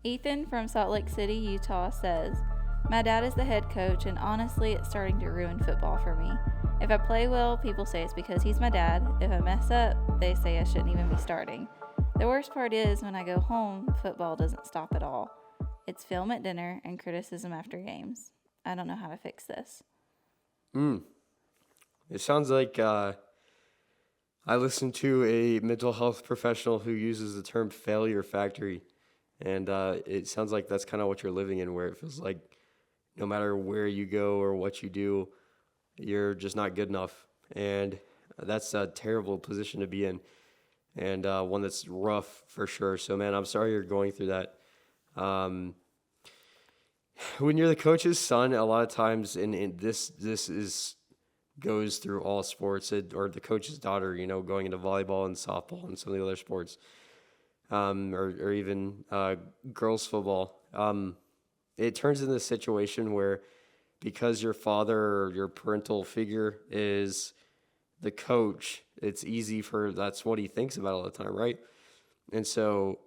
Ethan from Salt Lake City, Utah says, "My dad is the head coach, and honestly, it's starting to ruin football for me. If I play well, people say it's because he's my dad. If I mess up, they say I shouldn't even be starting. The worst part is when I go home, football doesn't stop at all. It's film at dinner and criticism after games. I don't know how to fix this." It sounds like I listened to a mental health professional who uses the term failure factory. And it sounds like that's kind of what you're living in, where it feels like no matter where you go or what you do, you're just not good enough. And that's a terrible position to be in, and one that's rough for sure. So, man, I'm sorry you're going through that. Um, when you're the coach's son, a lot of times, and this is goes through all sports, or the coach's daughter, going into volleyball and softball and some of the other sports, or even girls football. It turns into a situation where, because your father or your parental figure is the coach, it's easy that's what he thinks about all the time, right? And so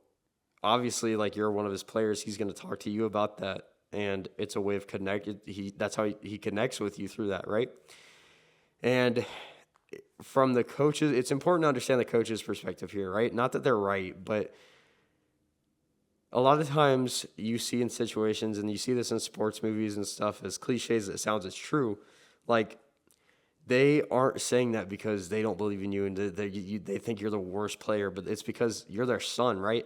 obviously, like, you're one of his players, he's going to talk to you about that, and it's a way of connected. That's how he connects with you, through that, right? And from the coaches, it's important to understand the coach's perspective here, right? Not that they're right, but a lot of times you see in situations, and you see this in sports movies and stuff, as cliches as it sounds, it's true. Like, they aren't saying that because they don't believe in you and they think you're the worst player, but it's because you're their son, right?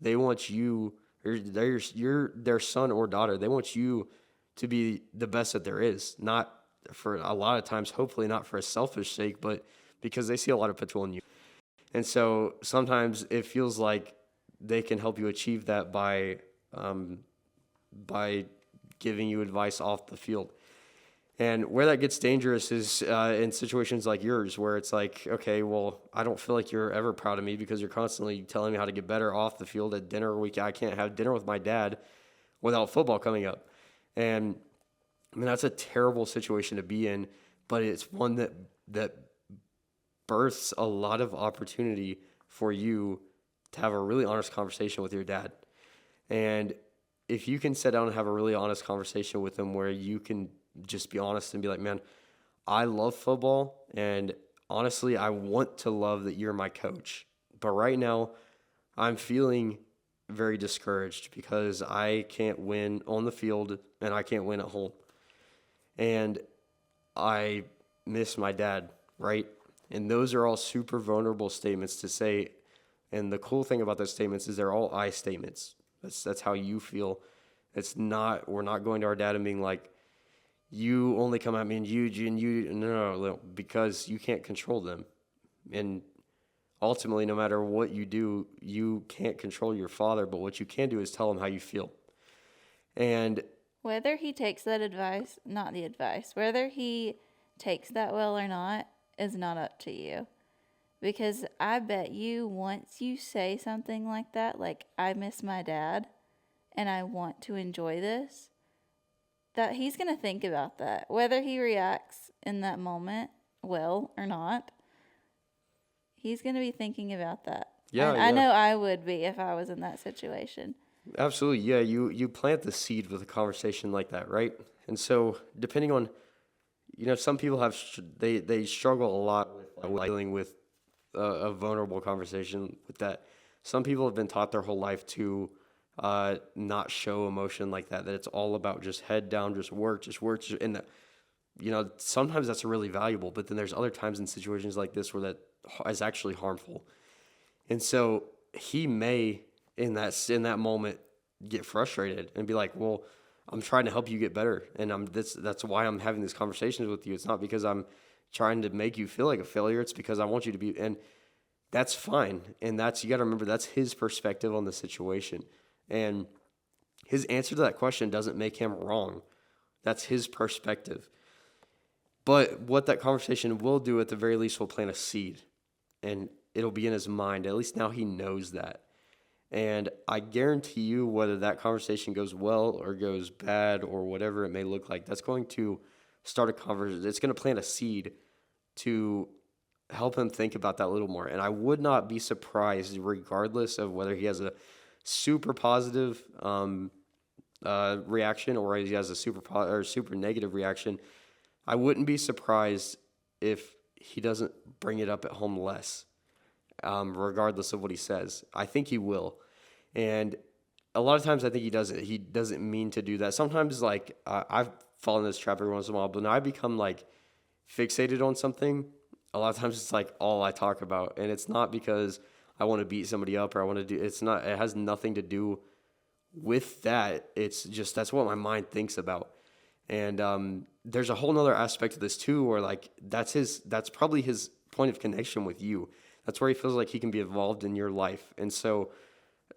They want you, or you're their son or daughter. They want you to be the best that there is, not for a lot of times, hopefully not for a selfish sake, but because they see a lot of potential in you. And so sometimes it feels like they can help you achieve that by giving you advice off the field. And where that gets dangerous is in situations like yours, where it's like, okay, well, I don't feel like you're ever proud of me because you're constantly telling me how to get better off the field at dinner. I can't have dinner with my dad without football coming up. And I mean, that's a terrible situation to be in, but it's one that births a lot of opportunity for you to have a really honest conversation with your dad. And if you can sit down and have a really honest conversation with him, where you can just be honest and be like, man, I love football, and honestly, I want to love that you're my coach. But right now, I'm feeling very discouraged because I can't win on the field and I can't win at home. And I miss my dad, right? And those are all super vulnerable statements to say. And the cool thing about those statements is they're all I statements. That's how you feel. We're not going to our dad and being like, you only come at me and you, no, because you can't control them. And ultimately, no matter what you do, you can't control your father, but what you can do is tell him how you feel. And Whether he takes that advice, not the advice, whether he takes that well or not is not up to you. Because I bet you, once you say something like that, like, I miss my dad and I want to enjoy this, that he's going to think about that. Whether he reacts in that moment well or not, he's going to be thinking about that. Yeah, I know I would be if I was in that situation. Absolutely. Yeah, you plant the seed with a conversation like that, right? And so depending on, some people they struggle a lot with dealing with a vulnerable conversation with that. Some people have been taught their whole life to not show emotion like that it's all about just head down, just work, and sometimes that's really valuable, but then there's other times in situations like this where that is actually harmful. And so he may, in that moment, get frustrated and be like, well, I'm trying to help you get better, and that's why I'm having these conversations with you. It's not because I'm trying to make you feel like a failure. It's because I want you to be, and that's fine. And you got to remember, that's his perspective on the situation. And his answer to that question doesn't make him wrong. That's his perspective. But what that conversation will do, at the very least, will plant a seed, and it'll be in his mind. At least now he knows that. And I guarantee you, whether that conversation goes well or goes bad or whatever it may look like, that's going to start a conversation. It's going to plant a seed to help him think about that a little more. And I would not be surprised, regardless of whether he has a super positive reaction, or he has a or super negative reaction, I wouldn't be surprised if he doesn't bring it up at home less, regardless of what he says. I think he will, and a lot of times I think he doesn't. He doesn't mean to do that. Sometimes, like I've fallen in this trap every once in a while, but when I become like fixated on something, a lot of times it's like all I talk about, and it's not because I want to beat somebody up or I want to do. It's not. It has nothing to do with that. It's just that's what my mind thinks about. And there's a whole nother aspect of this too, where like that's probably his point of connection with you. That's where he feels like he can be involved in your life. And so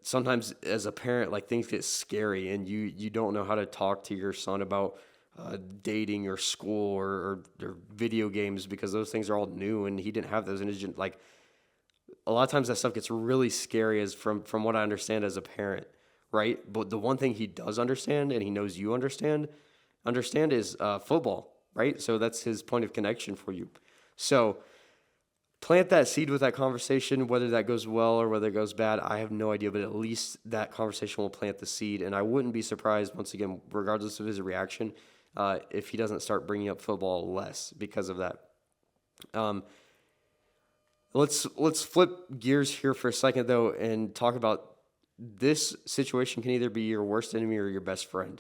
sometimes as a parent, like things get scary, and you don't know how to talk to your son about dating or school or video games, because those things are all new and he didn't have those. And it's just, like a lot of times that stuff gets really scary as from what I understand as a parent, right? But the one thing he does understand, and he knows you understand is football, right? So that's his point of connection for you. So plant that seed with that conversation. Whether that goes well or whether it goes bad, I have no idea, but at least that conversation will plant the seed. And I wouldn't be surprised, once again, regardless of his reaction, if he doesn't start bringing up football less because of that. Let's flip gears here for a second, though, and talk about this situation can either be your worst enemy or your best friend.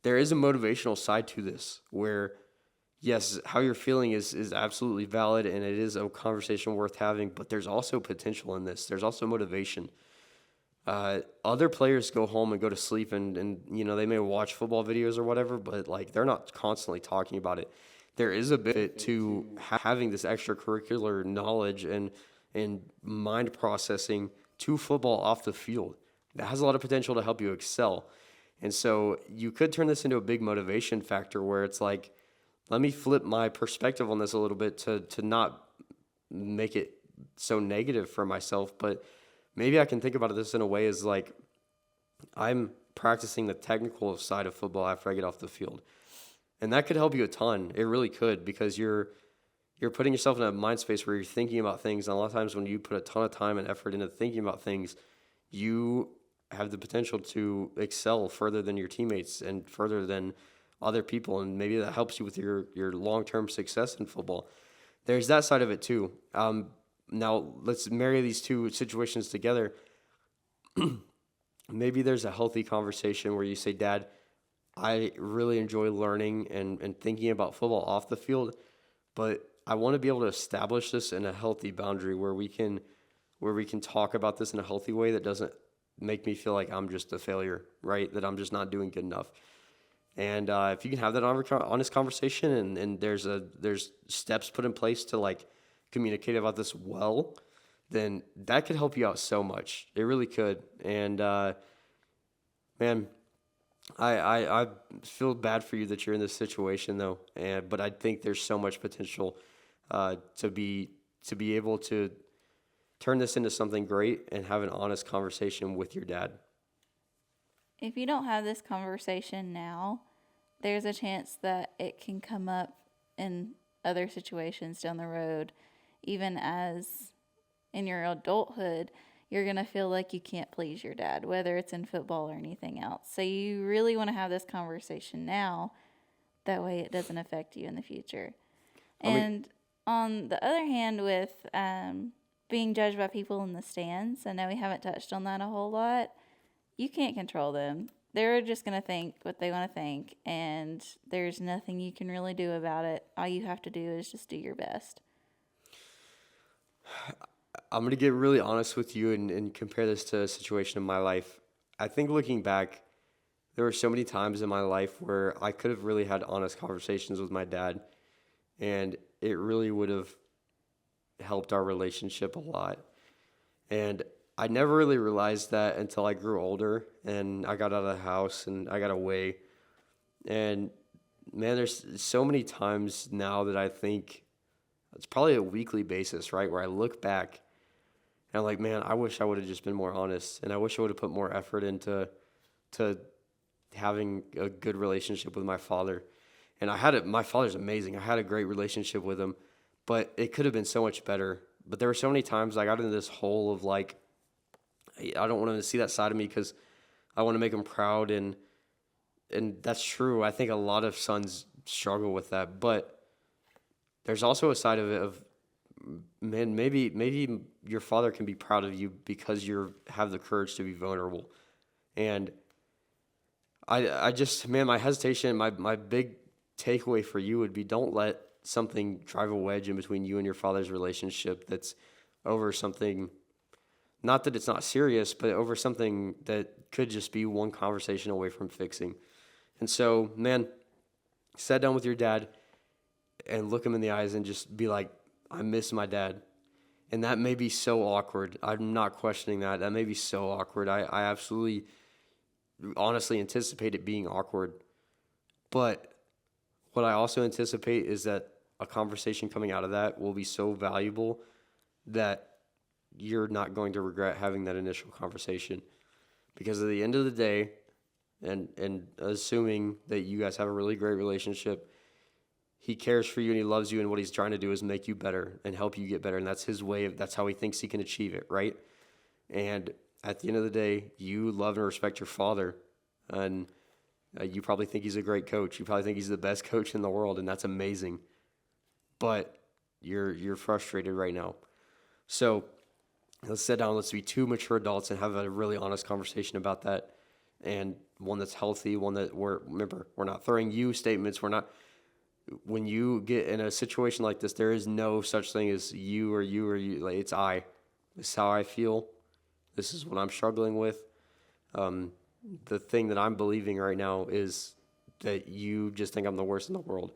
There is a motivational side to this where, yes, how you're feeling is absolutely valid, and it is a conversation worth having, but there's also potential in this. There's also motivation. Other players go home and go to sleep, and they may watch football videos or whatever, but like they're not constantly talking about it. There is a bit to having this extracurricular knowledge and mind processing to football off the field. That has a lot of potential to help you excel. And so you could turn this into a big motivation factor where it's like, let me flip my perspective on this a little bit to not make it so negative for myself. But maybe I can think about this in a way as like, I'm practicing the technical side of football after I get off the field. And that could help you a ton. It really could, because you're putting yourself in a mind space where you're thinking about things. And a lot of times when you put a ton of time and effort into thinking about things, you have the potential to excel further than your teammates and further than other people. And maybe that helps you with your long-term success in football. There's that side of it too. Now let's marry these two situations together. Maybe there's a healthy conversation where you say, Dad, I really enjoy learning and thinking about football off the field, but I want to be able to establish this in a healthy boundary where we can talk about this in a healthy way that doesn't make me feel like I'm just a failure, right? That I'm just not doing good enough. And if you can have that honest conversation, and there's steps put in place to like communicate about this well, then that could help you out so much. It really could. And man, I feel bad for you that you're in this situation though. But I think there's so much potential to be able to turn this into something great and have an honest conversation with your dad. If you don't have this conversation now, there's a chance that it can come up in other situations down the road. Even as in your adulthood, you're going to feel like you can't please your dad, whether it's in football or anything else. So you really want to have this conversation now. That way it doesn't affect you in the future. And on the other hand, with being judged by people in the stands, I know we haven't touched on that a whole lot. You can't control them. They're just going to think what they want to think, and there's nothing you can really do about it. All you have to do is just do your best. I'm going to get really honest with you and compare this to a situation in my life. I think looking back, there were so many times in my life where I could have really had honest conversations with my dad, and it really would have helped our relationship a lot. And I never really realized that until I grew older and I got out of the house and I got away. And man, there's so many times now that I think it's probably a weekly basis, right? Where I look back and I'm like, man, I wish I would have just been more honest, and I wish I would have put more effort into having a good relationship with my father. And my father's amazing. I had a great relationship with him, but it could have been so much better. But there were so many times I got into this hole of like, I don't want him to see that side of me because I want to make him proud, and that's true. I think a lot of sons struggle with that, but there's also a side of it of, man, maybe your father can be proud of you because you have the courage to be vulnerable. And I just, man, my hesitation, my big takeaway for you would be, don't let something drive a wedge in between you and your father's relationship that's over something, not that it's not serious, but over something that could just be one conversation away from fixing. And so, man, sit down with your dad and look him in the eyes and just be like, I miss my dad. And that may be so awkward. I'm not questioning that. That may be so awkward. I absolutely, honestly anticipate it being awkward. But what I also anticipate is that a conversation coming out of that will be so valuable that you're not going to regret having that initial conversation. Because at the end of the day, and assuming that you guys have a really great relationship, he cares for you and he loves you, and what he's trying to do is make you better and help you get better, and that's his way of, that's how he thinks he can achieve it, right? And at the end of the day, you love and respect your father, and you probably think he's a great coach. You probably think he's the best coach in the world, and that's amazing. But you're frustrated right now. So let's sit down. Let's be two mature adults and have a really honest conversation about that, and one that's healthy, one that remember, we're not throwing you statements. We're not. When you get in a situation like this, there is no such thing as you or you or you. Like, it's I. This is how I feel. This is what I'm struggling with. The thing that I'm believing right now is that you just think I'm the worst in the world,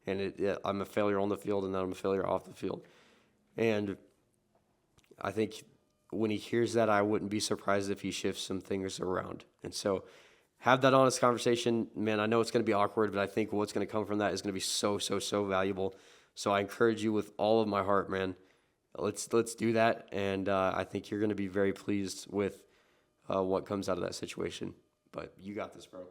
and I'm a failure on the field, and then I'm a failure off the field. And I think when he hears that, I wouldn't be surprised if he shifts some things around. And so have that honest conversation. Man, I know it's going to be awkward, but I think what's going to come from that is going to be so valuable. So I encourage you with all of my heart, man. Let's do that, and I think you're going to be very pleased with what comes out of that situation. But you got this, bro.